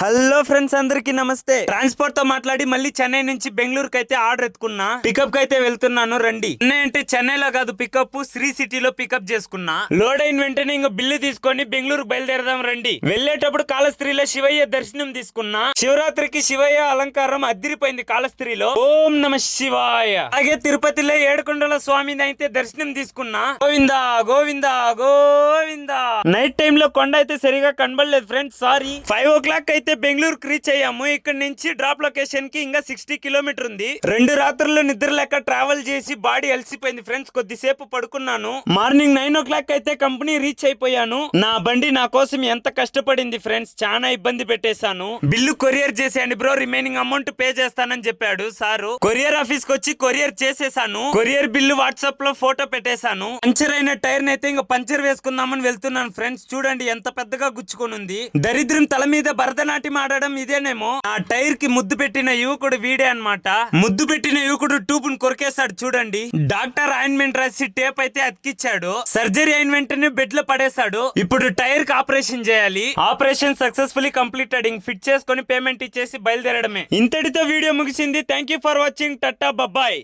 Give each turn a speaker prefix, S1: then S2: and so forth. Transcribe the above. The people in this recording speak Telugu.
S1: హలో ఫ్రెండ్స్, అందరికి నమస్తే. ట్రాన్స్పోర్ట్ తో మాట్లాడి మళ్ళీ చెన్నై నుంచి బెంగళూరుకి అయితే ఆర్డర్ ఎత్తుకున్నా. పికప్ కి అయితే వెళ్తున్నాను, రండి. చెన్నై అంటే చెన్నైలో కాదు, పికప్ శ్రీ సిటీలో పికప్ చేసుకున్నా. లోడ్ అయిన వెంటనే ఇంక బిల్లు తీసుకొని బెంగళూరు బయలుదేరదాం, రండి. వెళ్ళేటప్పుడు కాళస్త్రీలో శివయ్య దర్శనం తీసుకున్నా. శివరాత్రికి శివయ్య అలంకారం అదిరిపోయింది కాళస్త్రీలో. ఓం నమ శివాయ. అలాగే తిరుపతిలో ఏడుకొండల స్వామిని అయితే దర్శనం తీసుకున్నా. గోవిందా గోవిందా గోవిందా. నైట్ టైం లో కొండ అయితే సరిగా కనబడలేదు ఫ్రెండ్స్, సారీ. 5 o'clock అయితే బెంగళూరుకి రీచ్ అయ్యాము. ఇక్కడ నుంచి డ్రాప్ లొకేషన్ కి ఇంకా 60 కిలోమీటర్ ఉంది. 2 రాత్రులు నిద్ర లేక ట్రావెల్ చేసి బాడీ అలసిపోయింది ఫ్రెండ్స్. కొద్దిసేపు పడుకున్నాను. మార్నింగ్ 9 o'clock అయితే కంపెనీ రీచ్ అయిపోయాను. నా బండి నా కోసం ఎంత కష్టపడింది ఫ్రెండ్స్, చాలా ఇబ్బంది పెట్టేశాను. బిల్లు కొరియర్ చేసేయండి బ్రో, రిమైనింగ్ అమౌంట్ పే చేస్తానని చెప్పాడు సారు. కొరియర్ ఆఫీస్ కి వచ్చి కొరియర్ చేసేసాను. కొరియర్ బిల్లు వాట్సాప్ లో ఫోటో పెట్టేశాను. పంచర్ అయిన టైర్ అయితే ఇంకా పంచర్ వేసుకుందామని వెళ్తున్నాను ఫ్రెండ్స్. చూడండి ఎంత పెద్దగా గుచ్చుకొని ఉంది. దరిద్రం తల మీద భరతనాట్యం ఆడడం ఇదేనేమో. ఆ టైర్ కి ముద్దు పెట్టిన యువకుడు వీడే అన్నమాట. ముద్దు పెట్టిన యువకుడు ట్యూబ్ కొరికేశాడు చూడండి. డాక్టర్ ఆయింట్మెంట్ రాసి టేప్ అయితే అతికిచ్చాడు. సర్జరీ అయిన వెంటనే బెడ్ లో పడేశాడు. ఇప్పుడు టైర్ కి ఆపరేషన్ చేయాలి. Operation successfully completed. ఫిట్ చేసుకొని పేమెంట్ ఇచ్చేసి బయలుదేరడమే. ఇంతటితో వీడియో ముగిసింది. Thank you for watching. టట్టా, బాయ్.